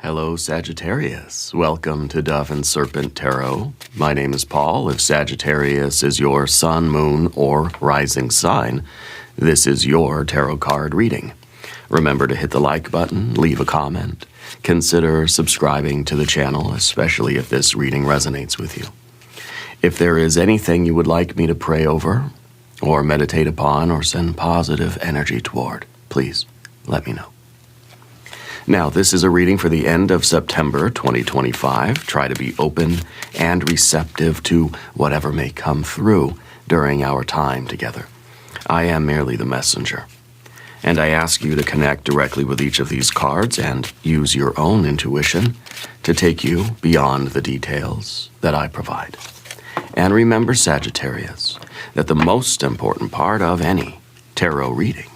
Hello, Sagittarius. Welcome to Dove and Serpent Tarot. My name is Paul. If Sagittarius is your sun, moon, or rising sign, this is your tarot card reading. Remember to hit the like button, leave a comment. Consider subscribing to the channel, especially if this reading resonates with you. If there is anything you would like me to pray over, or meditate upon, or send positive energy toward, please let me know. Now, this is a reading for the end of September 2025. Try to be open and receptive to whatever may come through during our time together. I am merely the messenger, and I ask you to connect directly with each of these cards and use your own intuition to take you beyond the details that I provide. And remember, Sagittarius, that the most important part of any tarot reading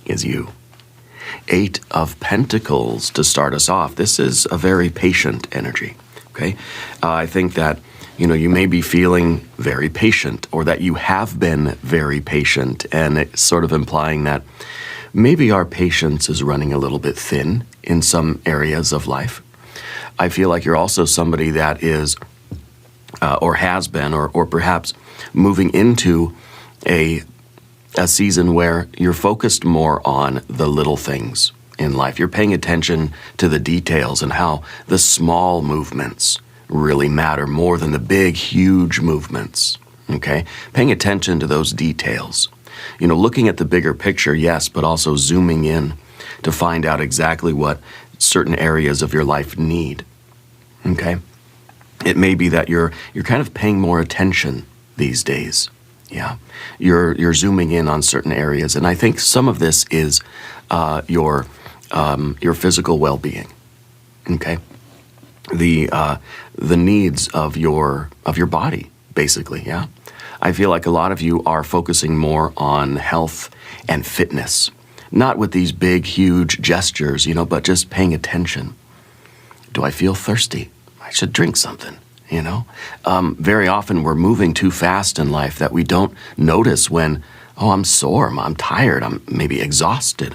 is you. 8 of Pentacles to start us off. This is a very patient energy, okay? I think that, you may be feeling very patient, or that you have been very patient, and it's sort of implying that maybe our patience is running a little bit thin in some areas of life. I feel like you're also somebody that is, or has been, or perhaps moving into a season where you're focused more on the little things in life. You're paying attention to the details and how the small movements really matter more than the big, huge movements, okay? Paying attention to those details. Looking at the bigger picture, yes, but also zooming in to find out exactly what certain areas of your life need, okay? It may be that you're kind of paying more attention these days. Yeah, you're zooming in on certain areas, and I think some of this is your physical well-being. Okay, the needs of your body, basically. Yeah, I feel like a lot of you are focusing more on health and fitness, not with these big, huge gestures, but just paying attention. Do I feel thirsty? I should drink something. Very often we're moving too fast in life that we don't notice when, I'm sore, I'm tired, I'm maybe exhausted,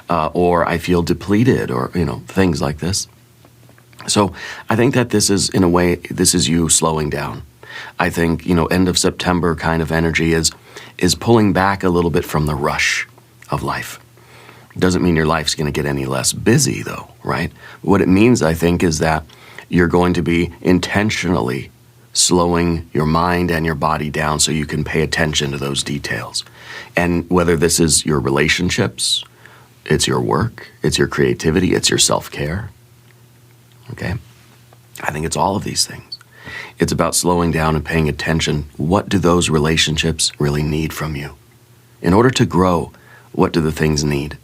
or I feel depleted, or, things like this. So I think that this is, in a way, this is you slowing down. I think, end of September kind of energy is pulling back a little bit from the rush of life. Doesn't mean your life's going to get any less busy, though, right? What it means, I think, is that you're going to be intentionally slowing your mind and your body down so you can pay attention to those details. And whether this is your relationships, it's your work, it's your creativity, it's your self-care, okay? I think it's all of these things. It's about slowing down and paying attention. What do those relationships really need from you? In order to grow, what do the things need?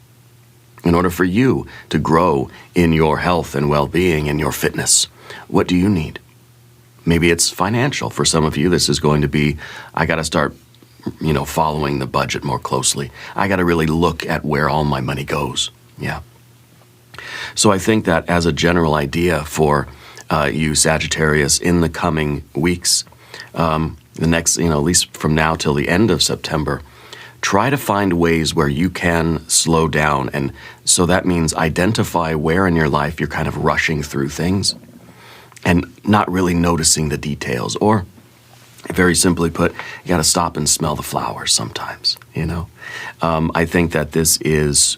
In order for you to grow in your health and well-being and your fitness, what do you need? Maybe it's financial. For some of you, this is going to be, I got to start, following the budget more closely. I got to really look at where all my money goes. Yeah. So I think that as a general idea for you, Sagittarius, in the coming weeks, the next, at least from now till the end of September, try to find ways where you can slow down. And so that means identify where in your life you're kind of rushing through things and not really noticing the details. Or, very simply put, you got to stop and smell the flowers sometimes, I think that this is,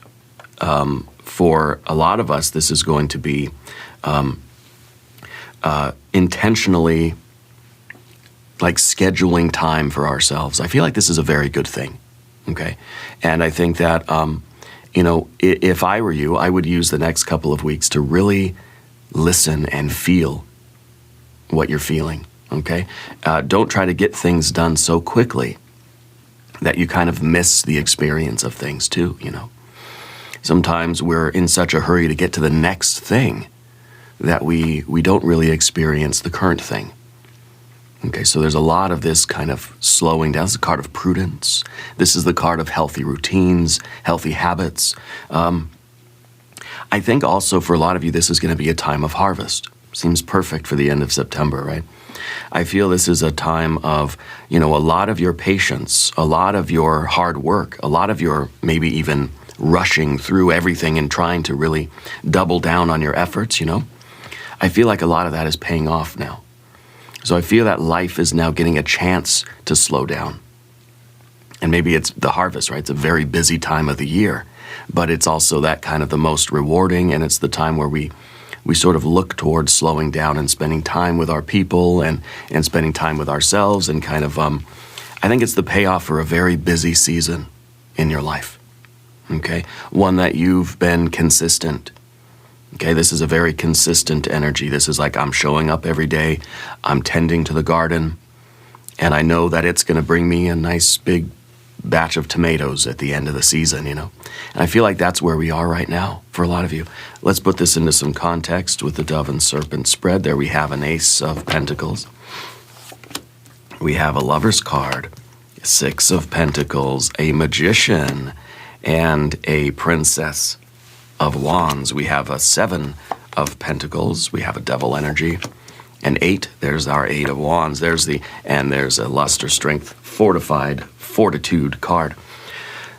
for a lot of us, this is going to be intentionally like scheduling time for ourselves. I feel like this is a very good thing. Okay. And I think that, if I were you, I would use the next couple of weeks to really listen and feel what you're feeling. Okay. Don't try to get things done so quickly that you kind of miss the experience of things too, Sometimes we're in such a hurry to get to the next thing that we don't really experience the current thing. Okay, so there's a lot of this kind of slowing down. This is the card of prudence. This is the card of healthy routines, healthy habits. I think also for a lot of you, this is going to be a time of harvest. Seems perfect for the end of September, right? I feel this is a time of, a lot of your patience, a lot of your hard work, a lot of your maybe even rushing through everything and trying to really double down on your efforts, I feel like a lot of that is paying off now. So I feel that life is now getting a chance to slow down. And maybe it's the harvest, right? It's a very busy time of the year, but it's also that kind of the most rewarding, and it's the time where we sort of look towards slowing down and spending time with our people and spending time with ourselves and kind of, I think it's the payoff for a very busy season in your life, okay? One that you've been consistent. Okay, this is a very consistent energy. This is like I'm showing up every day, I'm tending to the garden, and I know that it's going to bring me a nice big batch of tomatoes at the end of the season, And I feel like that's where we are right now for a lot of you. Let's put this into some context with the Dove and Serpent spread. There we have an Ace of Pentacles. We have a Lover's card, Six of Pentacles, a Magician, and a Princess of Wands. We have a Seven of Pentacles. We have a Devil energy. An 8, there's our 8 of Wands. There's a Luster, Strength, Fortitude card.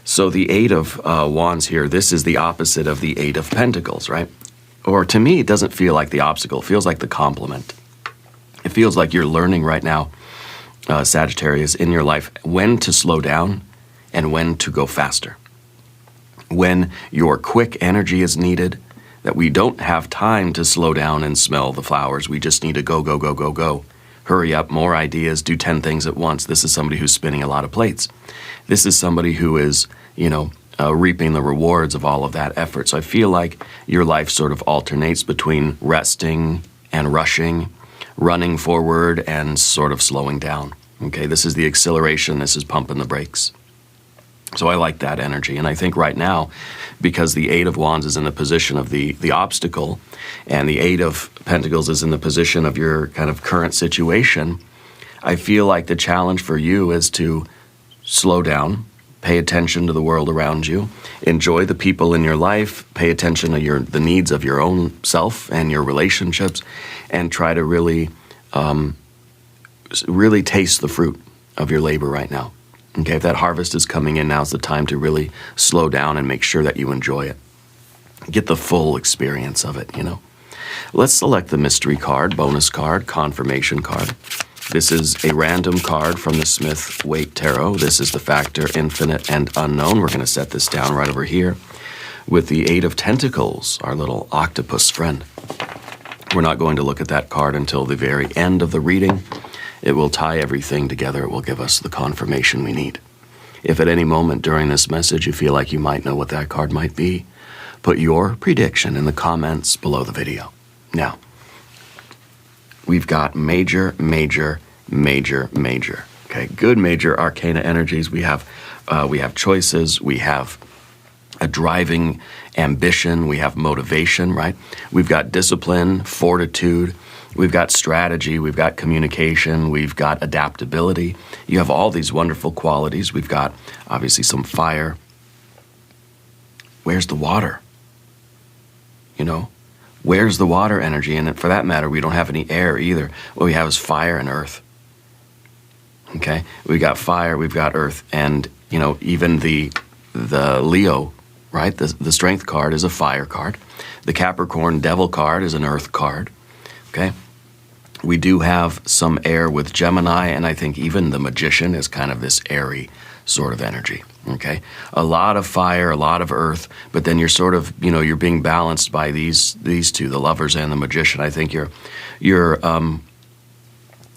So the 8 of Wands here, this is the opposite of the 8 of Pentacles, right? Or to me, it doesn't feel like the obstacle. It feels like the complement. It feels like you're learning right now, Sagittarius, in your life, when to slow down and when to go faster. When your quick energy is needed, that we don't have time to slow down and smell the flowers. We just need to go, go, go, go, go. Hurry up, more ideas, do 10 things at once. This is somebody who's spinning a lot of plates. This is somebody who is, reaping the rewards of all of that effort. So I feel like your life sort of alternates between resting and rushing, running forward and sort of slowing down. Okay, this is the acceleration, this is pumping the brakes. So I like that energy. And I think right now, because the 8 of Wands is in the position of the obstacle, and the 8 of Pentacles is in the position of your kind of current situation, I feel like the challenge for you is to slow down, pay attention to the world around you, enjoy the people in your life, pay attention to the needs of your own self and your relationships, and try to really, really taste the fruit of your labor right now. Okay, if that harvest is coming in, now's the time to really slow down and make sure that you enjoy it. Get the full experience of it, Let's select the mystery card, bonus card, confirmation card. This is a random card from the Smith-Waite Tarot. This is the factor infinite and unknown. We're going to set this down right over here with the 8 of Tentacles, our little octopus friend. We're not going to look at that card until the very end of the reading. It will tie everything together. It will give us the confirmation we need. If at any moment during this message you feel like you might know what that card might be, put your prediction in the comments below the video. Now, we've got major, major, major, major. Okay, good major arcana energies. We have choices. We have a driving ambition. We have motivation, right? We've got discipline, fortitude. We've got strategy, we've got communication, we've got adaptability. You have all these wonderful qualities. We've got, obviously, some fire. Where's the water? Where's the water energy? And for that matter, we don't have any air either. What we have is fire and earth. Okay? We've got fire, we've got earth, and, even the Leo, right? The strength card is a fire card. The Capricorn devil card is an earth card. Okay? We do have some air with Gemini, and I think even the Magician is kind of this airy sort of energy, okay? A lot of fire, a lot of earth, but then you're sort of, you're being balanced by these two, the Lovers and the Magician. I think you're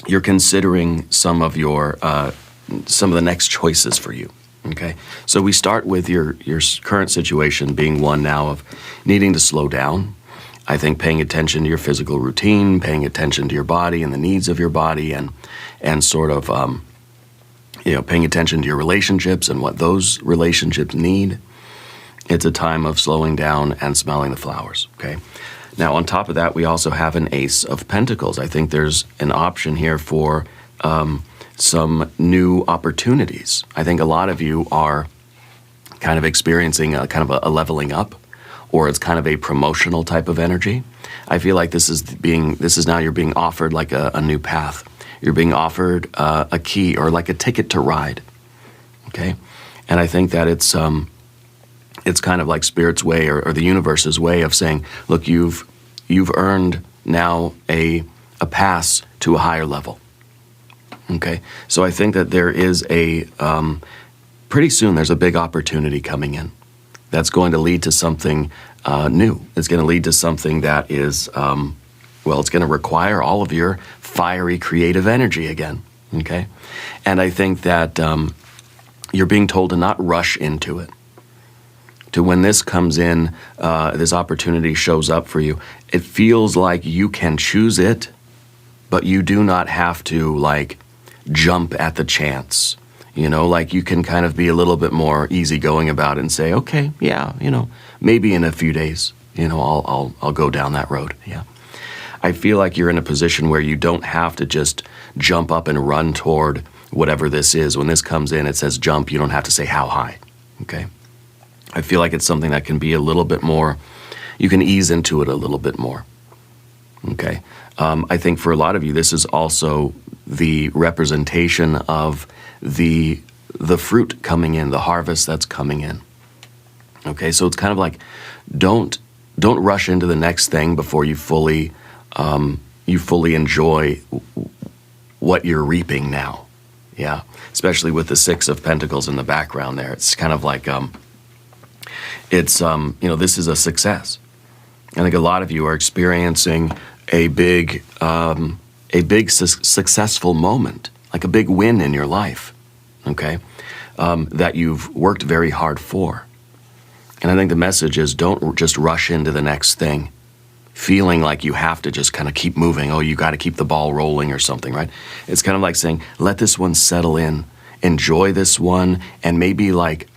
considering some of the next choices for you, okay? So we start with your current situation being one now of needing to slow down. I think paying attention to your physical routine, paying attention to your body and the needs of your body, and sort of, paying attention to your relationships and what those relationships need. It's a time of slowing down and smelling the flowers, okay? Now, on top of that, we also have an Ace of Pentacles. I think there's an option here for some new opportunities. I think a lot of you are kind of experiencing a kind of a leveling up, or it's kind of a promotional type of energy. I feel like this is now you're being offered like a new path. You're being offered a key or like a ticket to ride, okay? And I think that it's it's kind of like Spirit's way or the universe's way of saying, look, you've earned now a pass to a higher level. Okay, so I think that there is pretty soon there's a big opportunity coming in that's going to lead to something new. It's going to lead to something that is, it's going to require all of your fiery creative energy again. Okay, and I think that you're being told to not rush into it. To when this comes in, this opportunity shows up for you, it feels like you can choose it, but you do not have to like jump at the chance. Like you can kind of be a little bit more easygoing about it and say, okay, yeah, maybe in a few days, I'll go down that road. Yeah. I feel like you're in a position where you don't have to just jump up and run toward whatever this is. When this comes in, it says jump. You don't have to say how high. Okay. I feel like it's something that can be a little bit more, you can ease into it a little bit more. Okay. I think for a lot of you, this is also the representation of the fruit coming in, the harvest that's coming in. Okay, so it's kind of like don't rush into the next thing before you fully enjoy what you're reaping now. Yeah, especially with the 6 of Pentacles in the background there. It's kind of like this is a success. I think a lot of you are experiencing a big successful moment, like a big win in your life, okay, that you've worked very hard for. And I think the message is don't just rush into the next thing, feeling like you have to just kind of keep moving. Oh, you got to keep the ball rolling or something, right? It's kind of like saying, let this one settle in, enjoy this one, and maybe like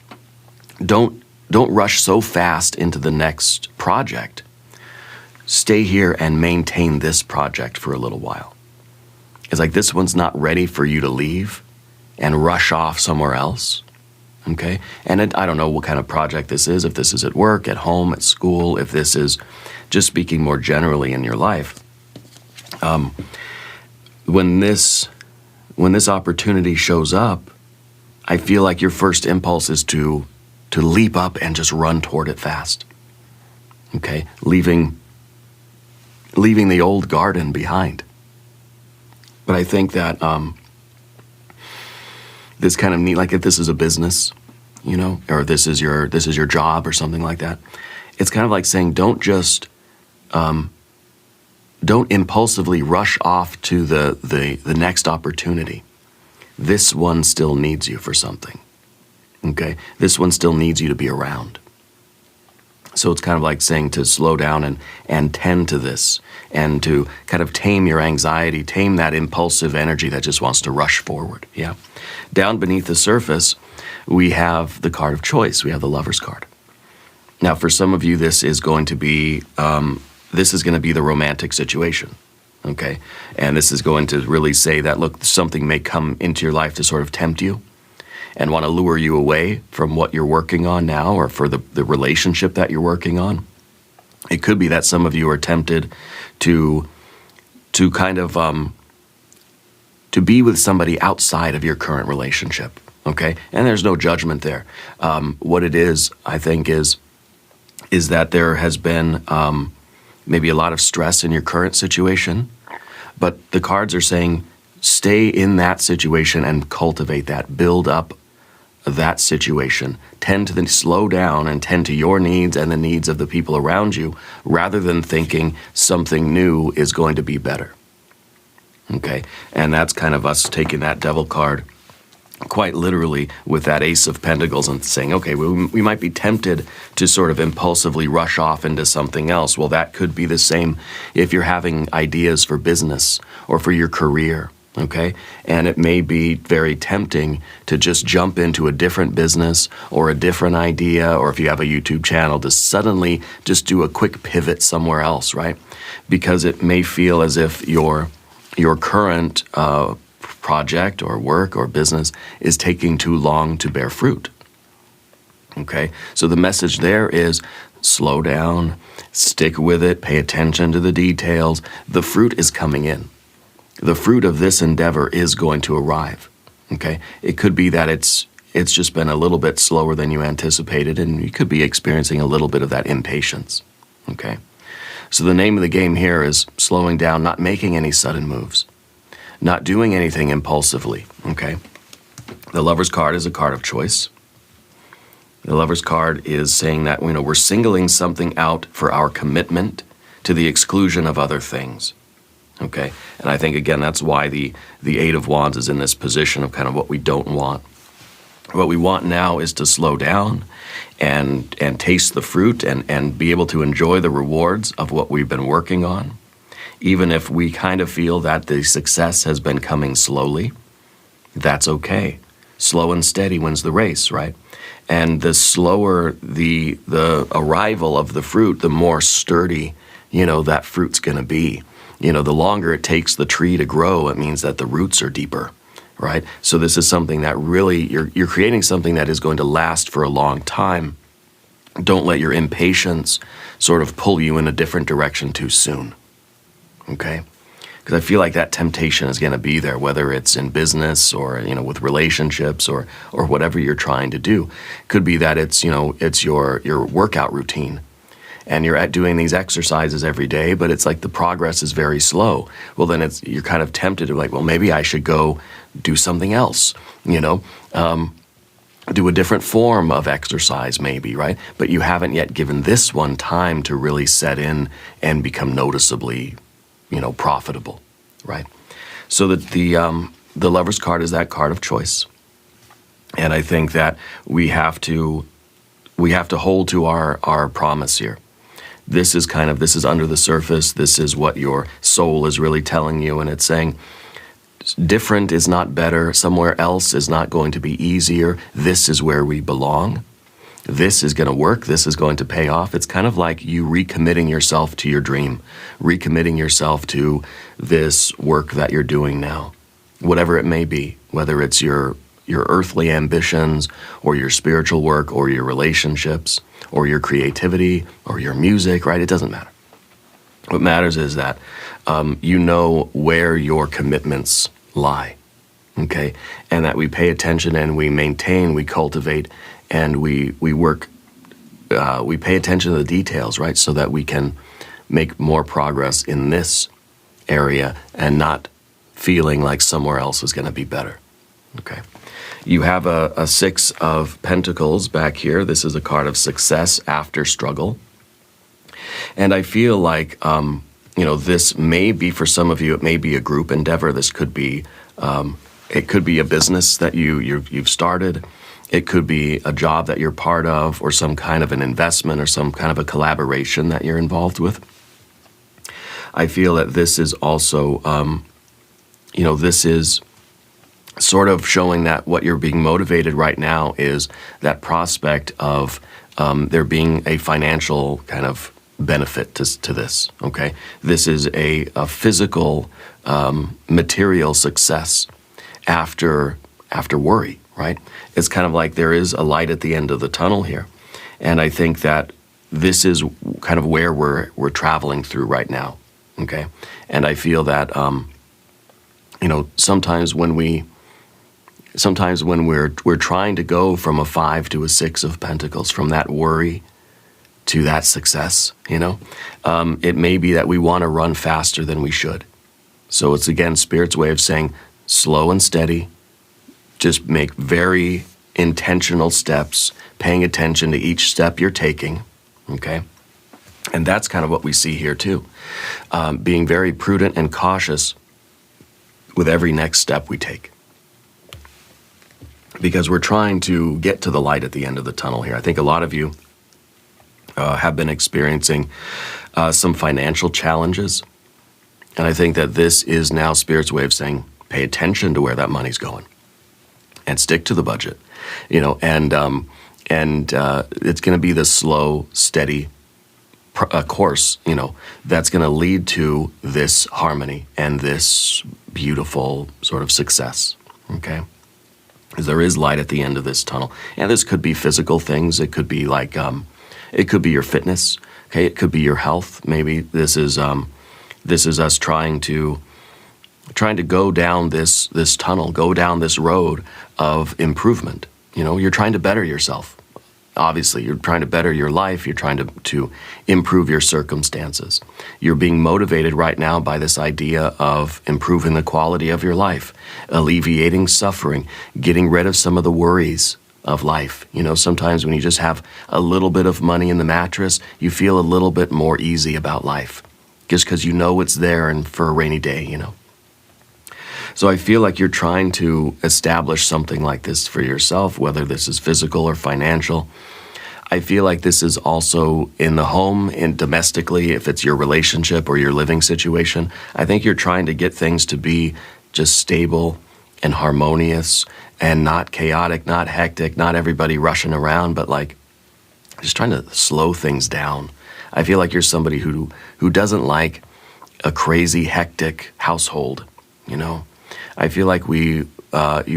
don't rush so fast into the next project. Stay here and maintain this project for a little while. It's like this one's not ready for you to leave and rush off somewhere else, okay? And I don't know what kind of project this is, if this is at work, at home, at school, if this is just speaking more generally in your life. When this opportunity shows up, I feel like your first impulse is to leap up and just run toward it fast, okay? Leaving the old garden behind. But I think that this kind of neat, like if this is a business, or this is your job or something like that, it's kind of like saying don't impulsively rush off to the next opportunity. This one still needs you for something. Okay? This one still needs you to be around. So it's kind of like saying to slow down and tend to this and to kind of tame your anxiety, tame that impulsive energy that just wants to rush forward. Yeah. Down beneath the surface, we have the card of choice. We have the Lover's card. Now, for some of you, this is going to be the romantic situation. Okay. And this is going to really say that, look, something may come into your life to sort of tempt you and want to lure you away from what you're working on now or for the relationship that you're working on. It could be that some of you are tempted to kind of to be with somebody outside of your current relationship, okay? And there's no judgment there. What it is, I think, is that there has been maybe a lot of stress in your current situation, but the cards are saying stay in that situation and cultivate that, build up that situation, slow down and tend to your needs and the needs of the people around you rather than thinking something new is going to be better. Okay, and that's kind of us taking that Devil card quite literally with that Ace of Pentacles and saying, okay, we might be tempted to sort of impulsively rush off into something else. Well, that could be the same if you're having ideas for business or for your career. Okay, and it may be very tempting to just jump into a different business or a different idea, or if you have a YouTube channel, to suddenly just do a quick pivot somewhere else, right? Because it may feel as if your current project or work or business is taking too long to bear fruit. Okay, so the message there is slow down, stick with it, pay attention to the details. The fruit is coming in. The fruit of this endeavor is going to arrive, okay? It could be that it's it's just been a little bit slower than you anticipated, and you could be experiencing a little bit of that impatience. Okay? So the name of the game here is slowing down, not making any sudden moves, not doing anything impulsively. Okay? The Lover's card is a card of choice. The Lover's card is saying that, we're singling something out for our commitment to the exclusion of other things. Okay? And I think, again, that's why the Eight of Wands is in this position of kind of what we don't want. What we want now is to slow down and taste the fruit and be able to enjoy the rewards of what we've been working on, even if we kind of feel that the success has been coming slowly. That's okay. Slow and steady wins the race, right? And the slower the arrival of the fruit, the more sturdy, that fruit's going to be. The longer it takes the tree to grow, it means that the roots are deeper, right? So this is something that really, you're creating something that is going to last for a long time. Don't let your impatience sort of pull you in a different direction too soon, okay? Because I feel like that temptation is going to be there, whether it's in business or, with relationships or whatever you're trying to do. Could be that it's, it's your workout routine. And you're doing these exercises every day, but it's like the progress is very slow. Well, then you're kind of tempted to well, maybe I should go do something else, do a different form of exercise maybe, right? But you haven't yet given this one time to really set in and become noticeably, profitable, right? So that the Lover's card is that card of choice. And I think that we have to hold to our promise here. This is under the surface. This is what your soul is really telling you. And it's saying, different is not better. Somewhere else is not going to be easier. This is where we belong. This is going to work. This is going to pay off. It's kind of like you recommitting yourself to your dream, recommitting yourself to this work that you're doing now, whatever it may be, whether it's your earthly ambitions or your spiritual work or your relationships or your creativity or your music, right? It doesn't matter. What matters is that you know where your commitments lie, okay? And that we pay attention and we maintain, we cultivate, and we work, we pay attention to the details, right? So that we can make more progress in this area and not feeling like somewhere else is going to be better, okay? You have a Six of Pentacles back here. This is a card of success after struggle. And I feel like, this may be, for some of you, it may be a group endeavor. This could be, it could be a business that you've started. It could be a job that you're part of or some kind of an investment or some kind of a collaboration that you're involved with. I feel that this is also, this is sort of showing that what you're being motivated right now is that prospect of there being a financial kind of benefit to this, okay? This is a physical, material success after worry, right? It's kind of like there is a light at the end of the tunnel here. And I think that this is kind of where we're traveling through right now, okay? And I feel that, sometimes when we're trying to go from a 5 to a 6 of Pentacles, from that worry to that success, it may be that we want to run faster than we should. So it's, again, Spirit's way of saying slow and steady, just make very intentional steps, paying attention to each step you're taking, okay? And that's kind of what we see here too. Being very prudent and cautious with every next step we take. Because we're trying to get to the light at the end of the tunnel here. I think a lot of you have been experiencing some financial challenges. And I think that this is now Spirit's way of saying, pay attention to where that money's going and stick to the budget, and it's going to be the slow, steady course, that's going to lead to this harmony and this beautiful sort of success, okay? Because there is light at the end of this tunnel. And this could be physical things. It could be like, it could be your fitness, okay? It could be your health. Maybe this is us trying to go down this tunnel, go down this road of improvement, you're trying to better yourself. Obviously, you're trying to better your life. You're trying to improve your circumstances. You're being motivated right now by this idea of improving the quality of your life, alleviating suffering, getting rid of some of the worries of life. Sometimes when you just have a little bit of money in the mattress, you feel a little bit more easy about life, just because it's there and for a rainy day. So I feel like you're trying to establish something like this for yourself, whether this is physical or financial. I feel like this is also in the home and domestically, if it's your relationship or your living situation. I think you're trying to get things to be just stable and harmonious and not chaotic, not hectic, not everybody rushing around, but like just trying to slow things down. I feel like you're somebody who doesn't like a crazy, hectic household, I feel like you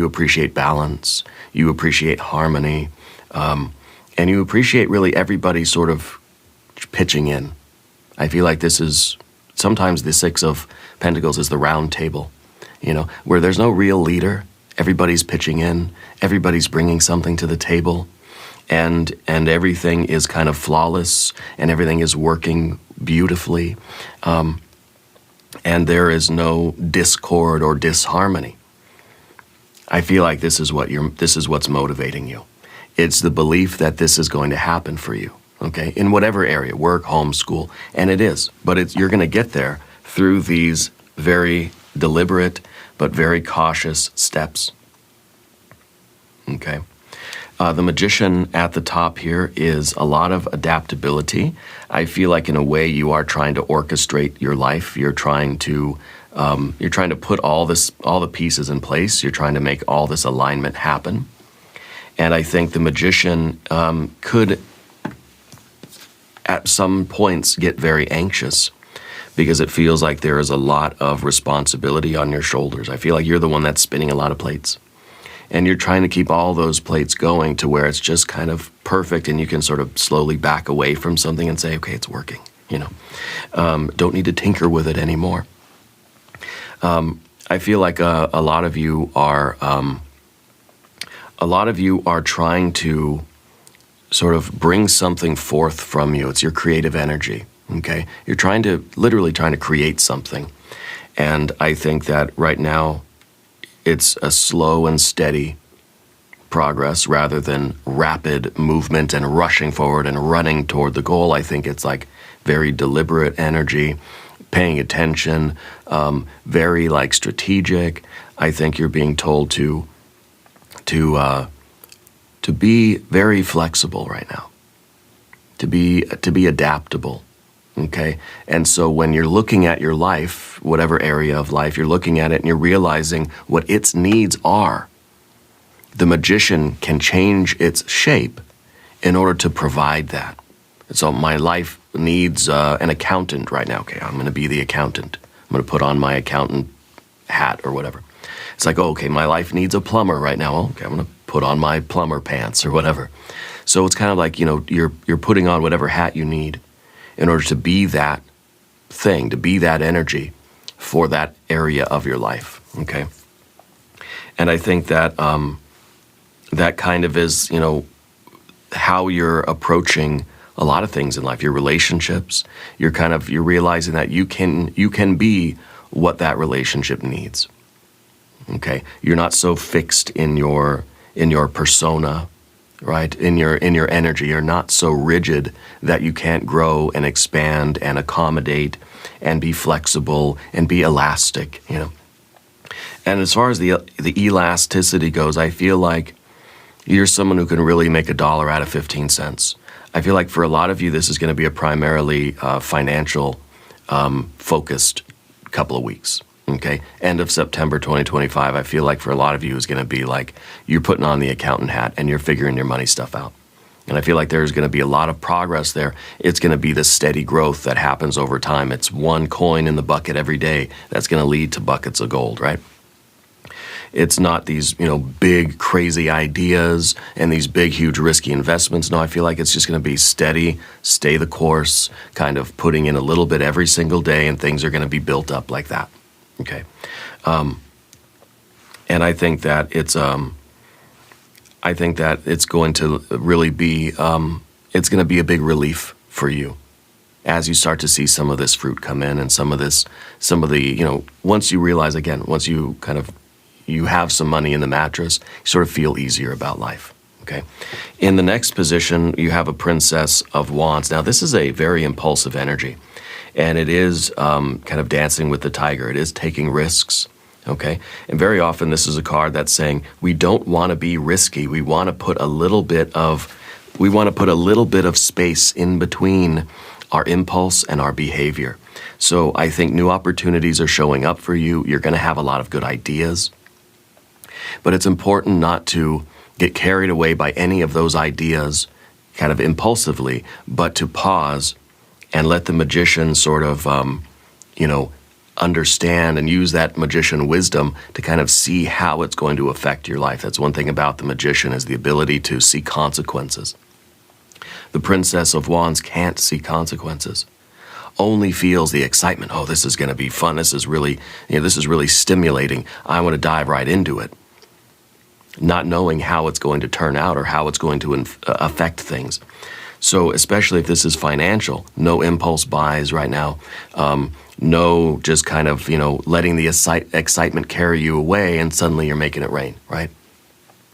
appreciate balance, you appreciate harmony, and you appreciate really everybody sort of pitching in. I feel like this is, sometimes the Six of Pentacles is the round table, where there's no real leader. Everybody's pitching in, everybody's bringing something to the table, and everything is kind of flawless, and everything is working beautifully. And there is no discord or disharmony. I feel like this is what's motivating you. It's the belief that this is going to happen for you, okay? In whatever area, work, home, school, and it is. But you're going to get there through these very deliberate but very cautious steps, okay? The Magician at the top here is a lot of adaptability. I feel like in a way you are trying to orchestrate your life. You're trying to put all the pieces in place. You're trying to make all this alignment happen. And I think the Magician could at some points get very anxious because it feels like there is a lot of responsibility on your shoulders. I feel like you're the one that's spinning a lot of plates. And you're trying to keep all those plates going to where it's just kind of perfect and you can sort of slowly back away from something and say, okay, it's working, Don't need to tinker with it anymore. I feel like a lot of you are trying to sort of bring something forth from you. It's your creative energy, okay? You're literally trying to create something. And I think that right now, it's a slow and steady progress rather than rapid movement and rushing forward and running toward the goal. I think it's like very deliberate energy, paying attention, very like strategic. I think you're being told to be very flexible right now, to be adaptable. Okay, and so when you're looking at your life, whatever area of life, you're looking at it and you're realizing what its needs are. The Magician can change its shape in order to provide that. So my life needs an accountant right now. Okay, I'm going to be the accountant. I'm going to put on my accountant hat or whatever. It's like, oh, okay, my life needs a plumber right now. Oh, okay, I'm going to put on my plumber pants or whatever. So it's kind of like, you're putting on whatever hat you need in order to be that thing, to be that energy for that area of your life, okay? And I think that that kind of is, how you're approaching a lot of things in life, your relationships. You're realizing that you can be what that relationship needs, okay? You're not so fixed in your persona, right? In your energy, you're not so rigid that you can't grow and expand and accommodate and be flexible and be elastic, And as far as the elasticity goes, I feel like you're someone who can really make $1 out of 15 cents. I feel like for a lot of you, this is going to be a primarily financial focused couple of weeks. Okay, end of September 2025, I feel like for a lot of you is going to be like you're putting on the accountant hat and you're figuring your money stuff out. And I feel like there's going to be a lot of progress there. It's going to be the steady growth that happens over time. It's one coin in the bucket every day that's going to lead to buckets of gold, right? It's not these, big, crazy ideas and these big, huge, risky investments. No, I feel like it's just going to be steady, stay the course, kind of putting in a little bit every single day, and things are going to be built up like that. Okay. And I think that it's, I think that it's going to really be, it's going to be a big relief for you as you start to see some of this fruit come in and some of the, once you realize, again, once you you have some money in the mattress, you sort of feel easier about life, okay? In the next position, you have a Princess of Wands. Now, this is a very impulsive energy, and it is kind of dancing with the tiger. It is taking risks, okay? And very often, this is a card that's saying, we don't want to be risky. We want to put a little bit of space in between our impulse and our behavior. So I think new opportunities are showing up for you. You're going to have a lot of good ideas. But it's important not to get carried away by any of those ideas kind of impulsively, but to pause and let the magician sort of, understand and use that magician wisdom to kind of see how it's going to affect your life. That's one thing about the magician, is the ability to see consequences. The Princess of Wands can't see consequences, only feels the excitement. Oh, this is going to be fun. This is really stimulating. I want to dive right into it, not knowing how it's going to turn out or how it's going to affect things. So especially if this is financial, no impulse buys right now. No just kind of, letting the excitement carry you away and suddenly you're making it rain, right?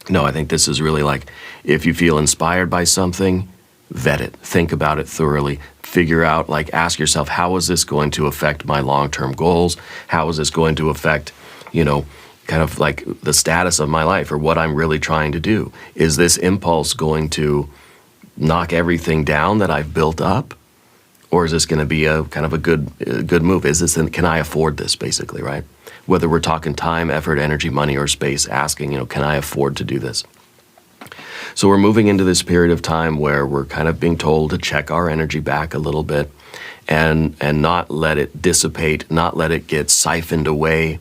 No, I think this is really like, if you feel inspired by something, vet it, think about it thoroughly, figure out, ask yourself, how is this going to affect my long-term goals? How is this going to affect, kind of like the status of my life or what I'm really trying to do? Is this impulse going to knock everything down that I've built up? Or is this going to be a kind of a good move? Can I afford this, basically, right? Whether we're talking time, effort, energy, money, or space, asking, can I afford to do this? So we're moving into this period of time where we're kind of being told to check our energy back a little bit and not let it dissipate, not let it get siphoned away,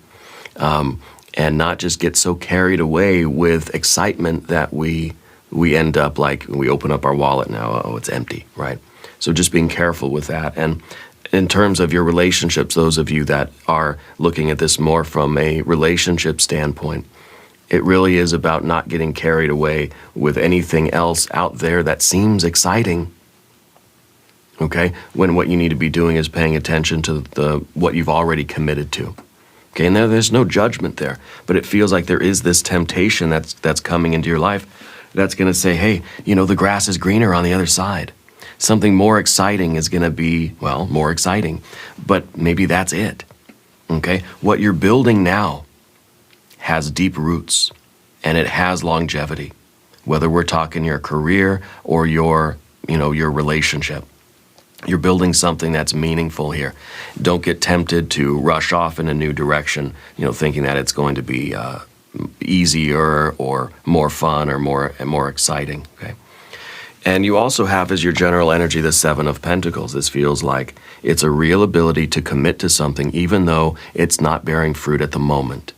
and not just get so carried away with excitement that we end up we open up our wallet now, oh, it's empty, right? So just being careful with that. And in terms of your relationships, those of you that are looking at this more from a relationship standpoint, it really is about not getting carried away with anything else out there that seems exciting, okay? When what you need to be doing is paying attention to what you've already committed to, okay? And there's no judgment there, but it feels like there is this temptation that's coming into your life that's going to say, hey, the grass is greener on the other side. Something more exciting is going to be, more exciting, but maybe that's it, okay? What you're building now has deep roots and it has longevity, whether we're talking your career or your relationship. You're building something that's meaningful here. Don't get tempted to rush off in a new direction, thinking that it's going to be easier or more fun or more exciting, okay? And you also have as your general energy the Seven of Pentacles. This feels like it's a real ability to commit to something even though it's not bearing fruit at the moment.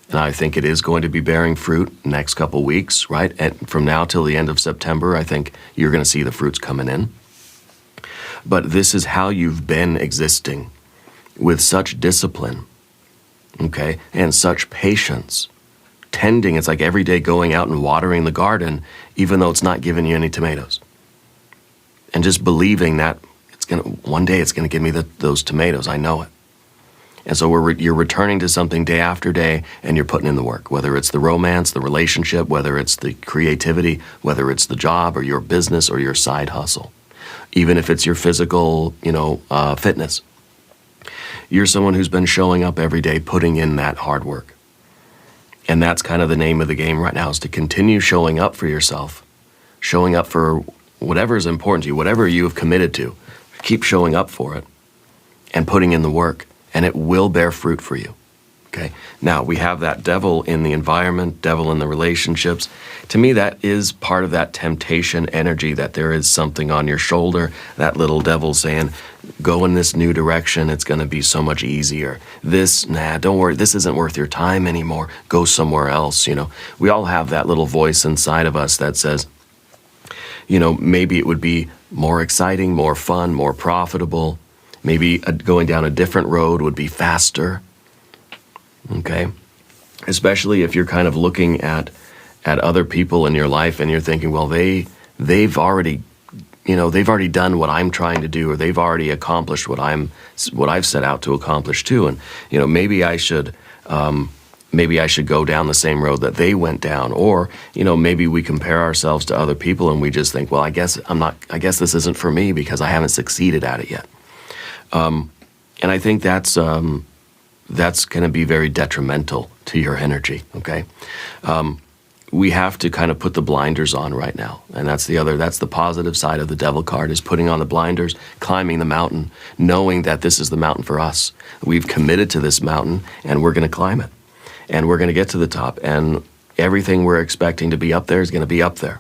And I think it is going to be bearing fruit next couple weeks, right? And from now till the end of September, I think you're going to see the fruits coming in. But this is how you've been existing, with such discipline, okay, and such patience. Tending, it's like every day going out and watering the garden, even though it's not giving you any tomatoes. And just believing that one day it's going to give me those tomatoes. I know it. And so you're returning to something day after day, and you're putting in the work, whether it's the romance, the relationship, whether it's the creativity, whether it's the job or your business or your side hustle, even if it's your physical, fitness. You're someone who's been showing up every day, putting in that hard work. And that's kind of the name of the game right now, is to continue showing up for yourself, showing up for whatever is important to you, whatever you have committed to. Keep showing up for it and putting in the work, and it will bear fruit for you, okay? Now, we have that devil in the environment, devil in the relationships. To me, that is part of that temptation energy, that there is something on your shoulder, that little devil saying, go in this new direction, it's going to be so much easier. Don't worry, this isn't worth your time anymore. Go somewhere else, We all have that little voice inside of us that says, maybe it would be more exciting, more fun, more profitable. Maybe going down a different road would be faster, okay? Especially if you're kind of looking at at other people in your life and you're thinking, well, they've already done what I'm trying to do, or they've already accomplished what I've set out to accomplish too. And maybe I should go down the same road that they went down, or maybe we compare ourselves to other people and we just think, well, I guess this isn't for me because I haven't succeeded at it yet. And I think that's going to be very detrimental to your energy. Okay. We have to kind of put the blinders on right now. And that's the positive side of the devil card, is putting on the blinders, climbing the mountain, knowing that this is the mountain for us. We've committed to this mountain and we're going to climb it. And we're going to get to the top. And everything we're expecting to be up there is going to be up there.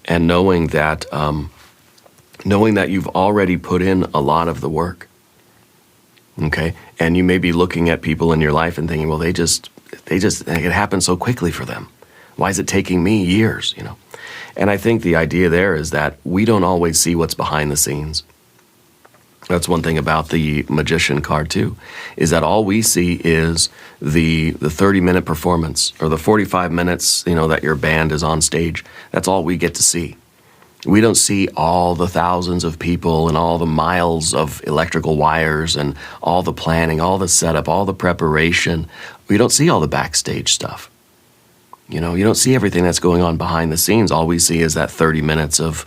And knowing that you've already put in a lot of the work. Okay? And you may be looking at people in your life and thinking, well, it happened so quickly for them. Why is it taking me years, And I think the idea there is that we don't always see what's behind the scenes. That's one thing about the Magician card too, is that all we see is the 30-minute performance, or the 45 minutes, that your band is on stage. That's all we get to see. We don't see all the thousands of people and all the miles of electrical wires and all the planning, all the setup, all the preparation. We don't see all the backstage stuff. You don't see everything that's going on behind the scenes. All we see is that 30 minutes of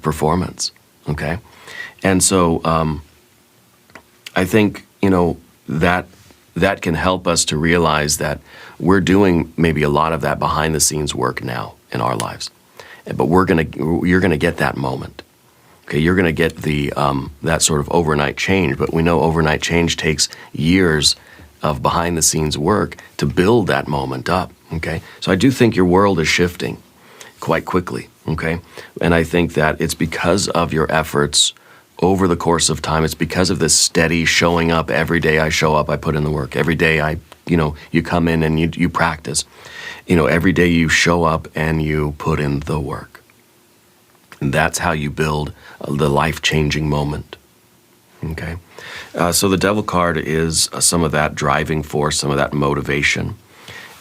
performance, okay? And so I think, that can help us to realize that we're doing maybe a lot of that behind the scenes work now in our lives. But you're gonna get that moment. Okay, you're gonna get the that sort of overnight change, but we know overnight change takes years of behind the scenes work to build that moment up. Okay, so I do think your world is shifting quite quickly. Okay, and I think that it's because of your efforts over the course of time. It's because of this steady showing up. Every day I show up, I put in the work. Every day you come in and you practice. Every day you show up and you put in the work. And that's how you build the life-changing moment. Okay, so the Devil card is some of that driving force, some of that motivation.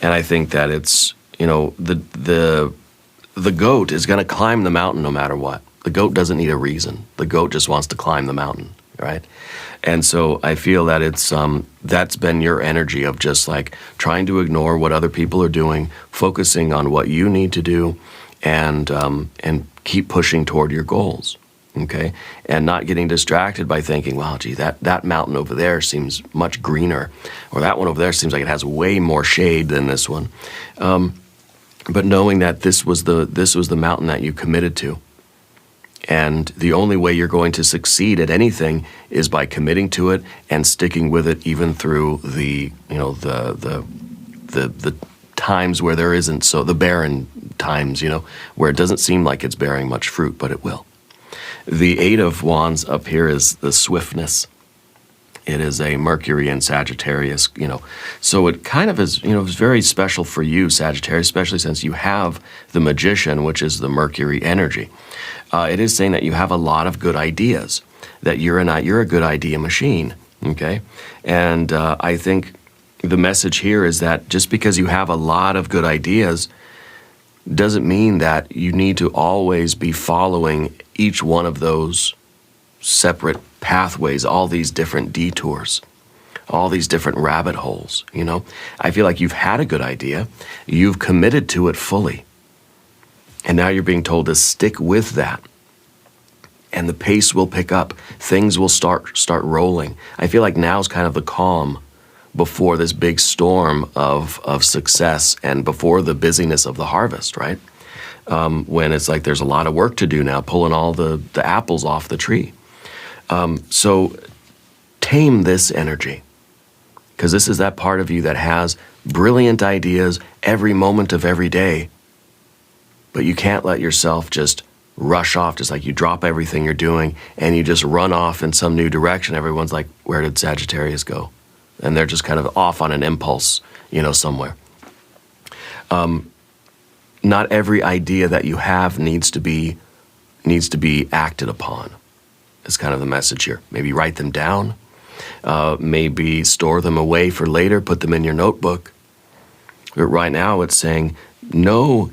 And I think that it's, the goat is going to climb the mountain no matter what. The goat doesn't need a reason. The goat just wants to climb the mountain, right? And so I feel that it's that's been your energy of just like trying to ignore what other people are doing, focusing on what you need to do, and keep pushing toward your goals. Okay, and not getting distracted by thinking, wow, gee, that mountain over there seems much greener, or that one over there seems like it has way more shade than this one. But knowing that this was the mountain that you committed to, and the only way you're going to succeed at anything is by committing to it and sticking with it, even through the times where there isn't, so the barren times, where it doesn't seem like it's bearing much fruit, but it will. The Eight of Wands up here is the swiftness. It is a Mercury and Sagittarius, So it kind of is, it's very special for you, Sagittarius, especially since you have the Magician, which is the Mercury energy. It is saying that you have a lot of good ideas, that you're a good idea machine, okay? And I think the message here is that just because you have a lot of good ideas doesn't mean that you need to always be following each one of those separate pathways, all these different detours, all these different rabbit holes, I feel like you've had a good idea, you've committed to it fully, and now you're being told to stick with that, and the pace will pick up, things will start rolling. I feel like now's kind of the calm before this big storm of success and before the busyness of the harvest, right? When it's like there's a lot of work to do now, pulling all the apples off the tree. So tame this energy, because this is that part of you that has brilliant ideas every moment of every day, but you can't let yourself just rush off, just like you drop everything you're doing and you just run off in some new direction. Everyone's like, where did Sagittarius go? And they're just kind of off on an impulse, somewhere. Not every idea that you have needs to be acted upon. Is kind of the message here. Maybe write them down. Maybe store them away for later. Put them in your notebook. But right now, it's saying no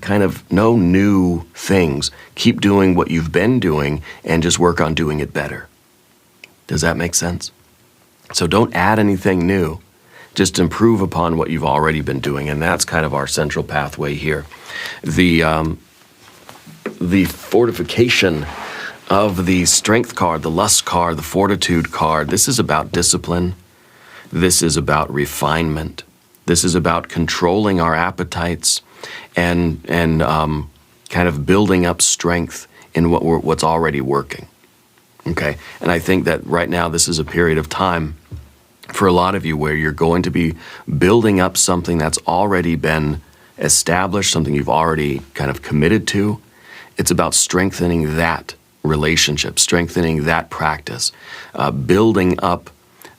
new things. Keep doing what you've been doing and just work on doing it better. Does that make sense? So don't add anything new. Just improve upon what you've already been doing, and that's kind of our central pathway here. The fortification of the strength card, the lust card, the fortitude card, this is about discipline. This is about refinement. This is about controlling our appetites and kind of building up strength in what's already working. Okay, and I think that right now this is a period of time for a lot of you where you're going to be building up something that's already been established, something you've already kind of committed to. It's about strengthening that relationship, strengthening that practice, building up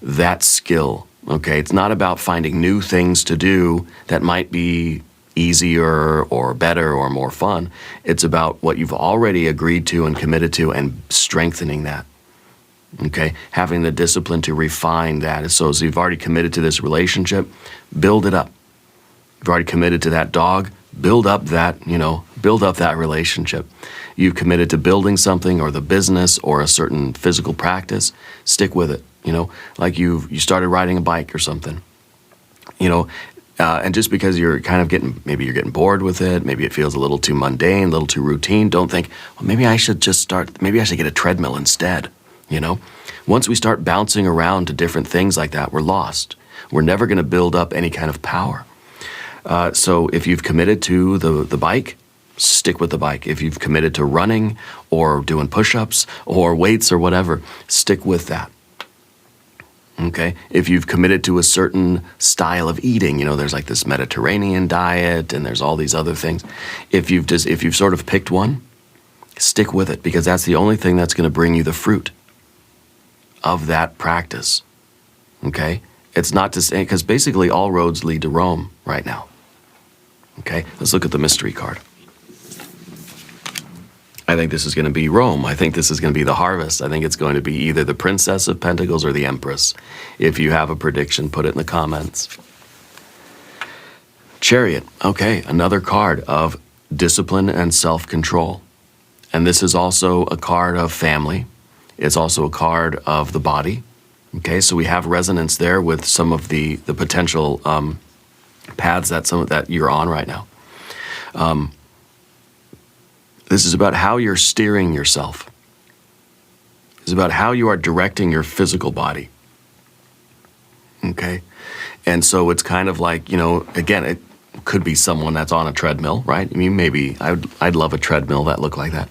that skill. Okay, it's not about finding new things to do that might be easier or better or more fun. It's about what you've already agreed to and committed to and strengthening that. Okay, having the discipline to refine that. So as you've already committed to this relationship, build it up. You've already committed to that dog, build up that relationship. You've committed to building something or the business or a certain physical practice, stick with it. Like you started riding a bike or something. And just because you're kind of maybe you're getting bored with it, maybe it feels a little too mundane, a little too routine, don't think, well, maybe I should get a treadmill instead. Once we start bouncing around to different things like that, we're lost. We're never going to build up any kind of power. So if you've committed to the bike, stick with the bike. If you've committed to running or doing push-ups or weights or whatever, stick with that. Okay? If you've committed to a certain style of eating, there's like this Mediterranean diet and there's all these other things. If you've sort of picked one, stick with it, because that's the only thing that's going to bring you the fruit of that practice. Okay? It's not to say, because basically all roads lead to Rome right now. Okay? Let's look at the mystery card. I think this is going to be Rome. I think this is going to be the harvest. I think it's going to be either the Princess of Pentacles or the Empress. If you have a prediction, put it in the comments. Chariot. Okay, another card of discipline and self-control. And this is also a card of family. It's also a card of the body. Okay, so we have resonance there with some of the potential paths that you're on right now. This is about how you're steering yourself. It's about how you are directing your physical body. Okay? And so it's kind of like, again, it could be someone that's on a treadmill, right? I mean, maybe I'd love a treadmill that looked like that.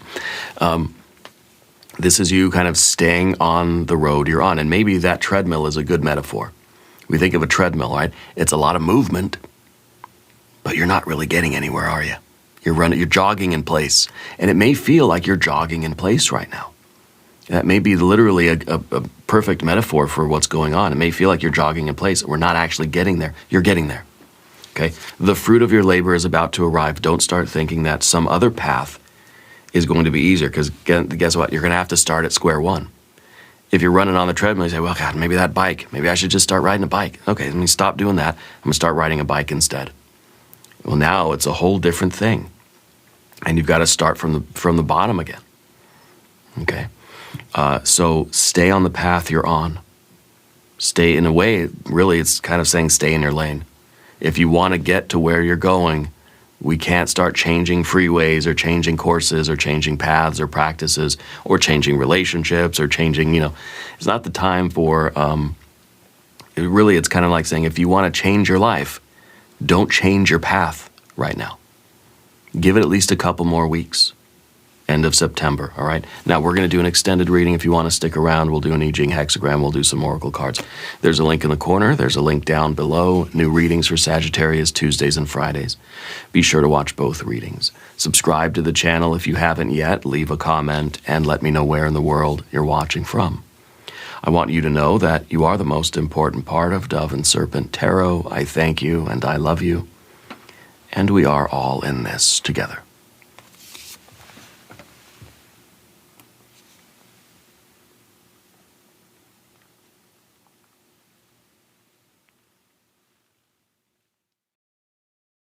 This is you kind of staying on the road you're on. And maybe that treadmill is a good metaphor. We think of a treadmill, right? It's a lot of movement, but you're not really getting anywhere, are you? You're jogging in place. And it may feel like you're jogging in place right now. That may be literally a perfect metaphor for what's going on. It may feel like you're jogging in place. We're not actually getting there. You're getting there. Okay? The fruit of your labor is about to arrive. Don't start thinking that some other path is going to be easier, because guess what? You're going to have to start at square one. If you're running on the treadmill, you say, well, God, maybe that bike. Maybe I should just start riding a bike. Okay, let me stop doing that. I'm going to start riding a bike instead. Well, now it's a whole different thing. And you've got to start from the bottom again. Okay? So stay on the path you're on. Stay, in a way, really it's kind of saying stay in your lane. If you want to get to where you're going, we can't start changing freeways or changing courses or changing paths or practices or changing relationships or changing, it's not the time for, it's kind of like saying if you want to change your life, don't change your path right now. Give it at least a couple more weeks. End of September, all right? Now, we're going to do an extended reading. If you want to stick around, we'll do an I Ching hexagram. We'll do some oracle cards. There's a link in the corner. There's a link down below. New readings for Sagittarius, Tuesdays and Fridays. Be sure to watch both readings. Subscribe to the channel if you haven't yet. Leave a comment and let me know where in the world you're watching from. I want you to know that you are the most important part of Dove and Serpent Tarot. I thank you and I love you. And we are all in this together.